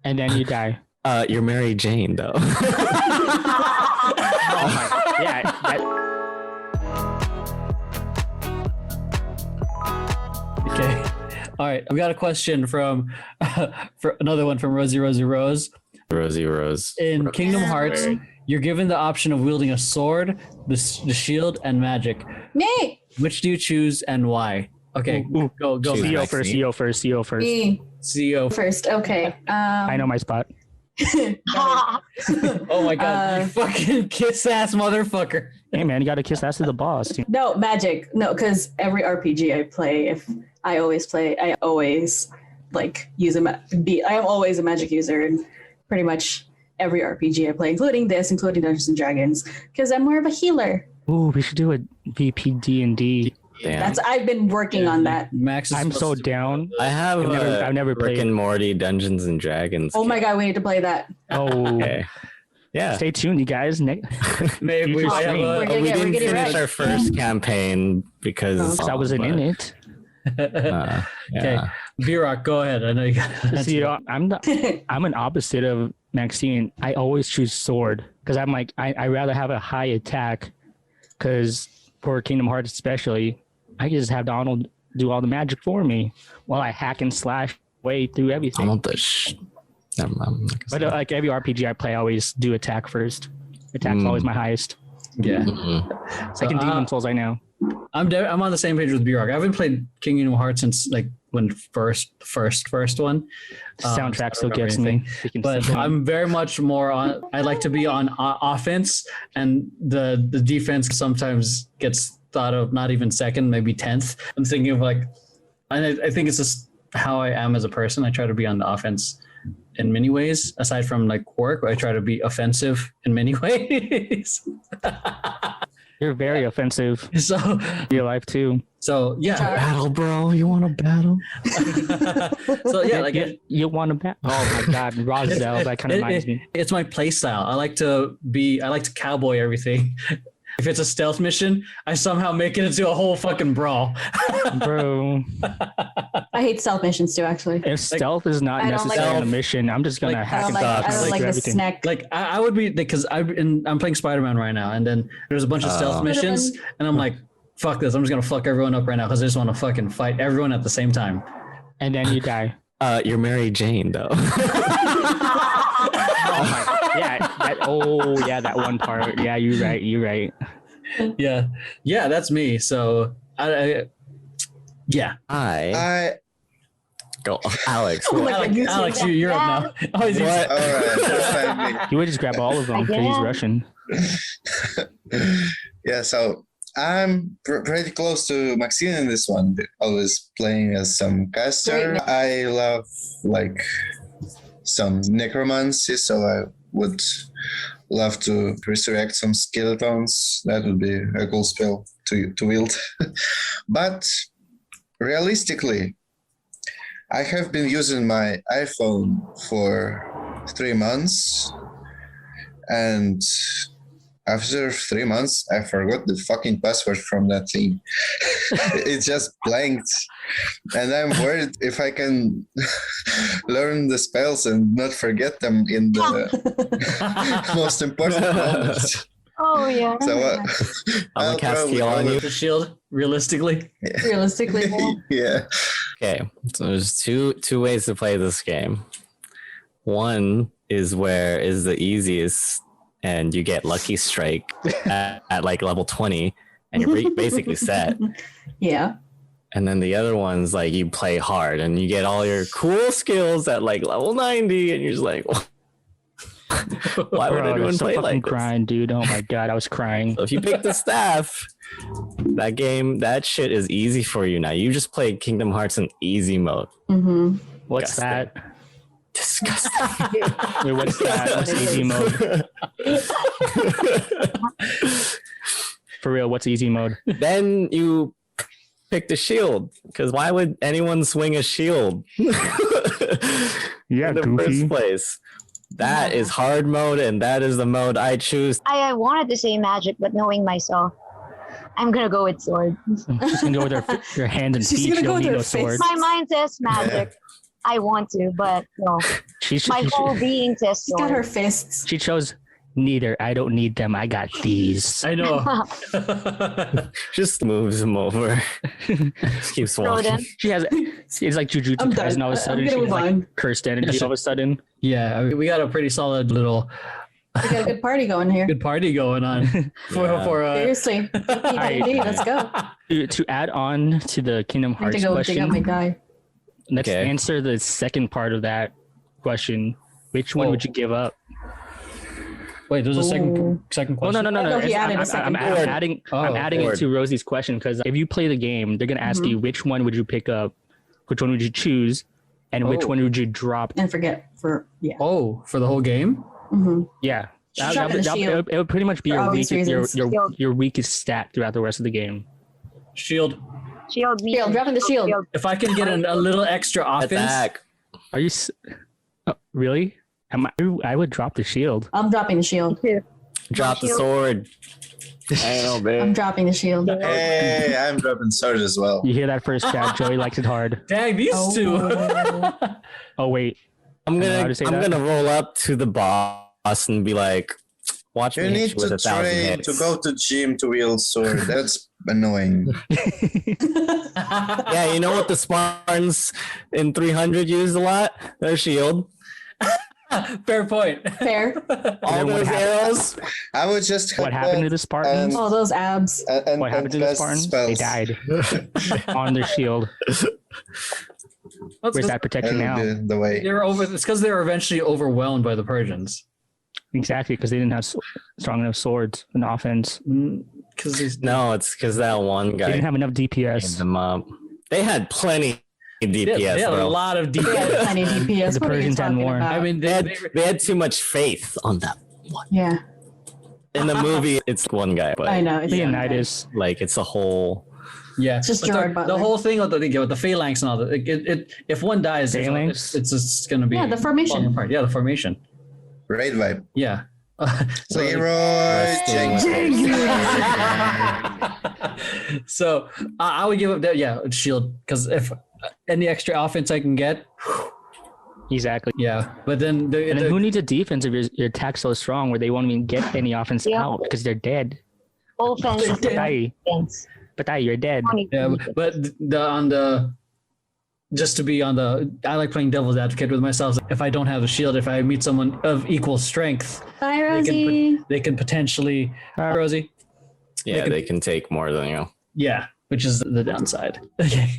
and then you die. You're Mary Jane, though. Oh my, yeah. Okay. All right. We got a question from for another one from Rosie Rose. Rosie Rose. In Kingdom Hearts, you're given the option of wielding a sword, the shield, and magic. Me. Which do you choose and why? Okay, go. Choose CEO Maxine. first. CEO first. CEO first. Me CEO. first. Okay. I know my spot. Oh my god, you fucking kiss ass motherfucker. Hey man, you gotta kiss ass to the boss. Dude. No, magic. No, because every RPG I play, I always like use I am always a magic user in pretty much every RPG I play, including Dungeons and Dragons, because I'm more of a healer. Ooh, we should do a VPD and D. Damn. I've been working on that. Max is I'm so down. I have I've never Rick played. and Morty Dungeons and Dragons. Oh my god, we need to play that. Oh, Okay. Yeah. stay tuned, you guys. maybe we Future might have stream. We're a, gonna We get- we're didn't getting finish ready. our first campaign because I wasn't in it. Okay, Yeah. B-Rock, go ahead. I know you got See, I'm an opposite of Maxine. I always choose sword because I'm like I rather have a high attack because for Kingdom Hearts especially, I can just have Donald do all the magic for me while I hack and slash way through I everything. want the Never mind. But like every RPG I play, I always do attack first. Attack's always my highest. Yeah. Mhm. I can Demon Souls right now. I'm on the same page with B-Rock. I haven't played Kingdom Hearts since like when first one. The soundtrack so still I don't gets remember me. You can But sing. I'm very much more on. I like to be on offense, and the defense sometimes gets thought of not even second, maybe 10th. I'm thinking of like, and I think it's just how I am as a person. I try to be on the offense in many ways, aside from like work, where I try to be offensive in many ways. You're very offensive So in real life too. yeah. Battle, bro. You want to battle? So yeah, like you want to bet? Oh my God, Roselle. That kind of reminds me. it's my play style. I like to cowboy everything. If it's a stealth mission, I somehow make it into a whole fucking brawl. Bro, I hate stealth missions too, actually. if stealth is not I don't like necessary on a stealth. mission, I'm just gonna Like, hack and I slash don't and like do the everything. snack. Like I would be, because I'm playing Spider-Man right now, and then there's a bunch of stealth missions, and I'm like, fuck this, I'm just gonna fuck everyone up right now because I just want to fucking fight everyone at the same time. And then you die. You're Mary Jane, though. Oh my, yeah, that one part. Yeah, you're right. Yeah, that's me. So yeah. I go, Alex. Oh my what? God, Alex, you're up now. Oh, he's What? All right, that's fine. You would just grab all of them because he's Russian. Yeah, so I'm pretty close to Maxine in this one. Always playing as some caster. I love like some necromancy, so I would love to resurrect some skeletons. That would be a cool spell to wield. But realistically, I have been using my iPhone for 3 months, and after 3 months, I forgot the fucking password from that thing. It just blanked. And I'm worried if I can learn the spells and not forget them in the most important moments. Oh yeah. So I'll cast heal on you. the shield, realistically. Realistically, Yeah. Okay, so there's two ways to play this game. One is where is the easiest, and you get Lucky Strike at like level 20, and you're basically set. yeah. And then the other one's like you play hard, and you get all your cool skills at like level 90, and you're just like, why would Bro, anyone that's so play fucking like this? crying, dude. Oh my God, I was crying. So if you pick the staff, that shit is easy for you now. You just played Kingdom Hearts in easy mode. Mm-hmm. What's Disgusting. that? Disgusting. Wait, what's that? What's easy mode? For real, what's easy mode? Then you pick the shield, because why would anyone swing a shield Yeah, in the goofy. first place? That is hard mode, and that is the mode I choose. I wanted to say magic, but knowing myself, I'm gonna go with sword. She's gonna go with her hands and She's feet. gonna She go don't with need her no sword. fist. My mind says magic. I want to, but no. My whole being says She's got her sword. fists. She chose neither. I don't need them. I got these. I know. Just moves him over. Just keeps Throw walking. them. She has. It's like Jujutsu I'm Kaisen. done. All of a I'm sudden, gonna she move has like on. cursed energy. All of a sudden, Yeah, we got a pretty solid little We got a good party going here. good party going on. Yeah. Seriously. D&D, let's go. to add on to the Kingdom I need to Hearts go dig out my question, die. let's Okay. answer the second part of that question. Which one Oh. would you give up? Wait, there's a second Ooh. second Well, question. no. I know he added a I'm second adding. Oh, I'm adding it Lord. to Rosie's question because if you play the game, they're gonna ask Mm-hmm. you which one would you pick up, which one would you choose, and which Oh. one would you drop. And forget for, yeah. Oh, for the whole game? Mm-hmm. Yeah, She's dropping the shield. it would pretty much be For your obvious reasons. your weakest stat throughout the rest of the game. Shield. Shield me. Shield, dropping the shield. If I can get a little extra offense, Attack. Are you really? I would drop the shield. I'm dropping the shield. Drop the Shield. sword. I know, I'm babe. dropping the shield. Hey, I'm dropping sword as well. You hear that first, chat? Joey likes it hard. dang these two. Oh. Oh wait, I'm allowed gonna to say I'm that? gonna roll up to the boss and be like, watch You me hit need you with to 1,000 train hits. to go to gym to wield sword. That's annoying. Yeah, you know what the Spartans in 300 used a lot? Their shield. Fair point. Fair. All then what those happened? arrows. I would just what happened to the Spartans? Oh, those abs. and What happened to the cast Spartans? They spells. died on their shield. Where's that protection That'll now? be the way. They're over. It's because they were eventually overwhelmed by the Persians. Exactly, because they didn't have strong enough swords in offense. Because No, it's because that one They guy didn't have enough gave DPS. them up. They had plenty of they DPS, had a bro. lot of They had DPS. plenty of DPS. The What are you Persians had talking more. about? I mean, They had too much faith on that one. yeah, In the movie, it's one guy, but I know. It's Leonidas. like it's a whole. yeah, It's just but Gerard the Butler. whole thing with the phalanx and all that. If one dies, Phalanx? it's just gonna be Yeah, the formation. falling apart. Yeah, the formation. Raid vibe. Yeah. So, Leroy Jenkins. so I would give up that. Yeah, shield, because if any extra offense I can get, Exactly. yeah. But then And then who needs a defense if your attack's so strong where they won't even get any offense Yeah. out because they're dead? Offense is Patay, defense. Patay, you're dead. Yeah, but just to be on the, I like playing devil's advocate with myself. If I don't have a shield, if I meet someone of equal strength, Bye, Rosie. they can potentially, Rosie. Yeah, they can take more than you. Yeah, which is the downside. Okay.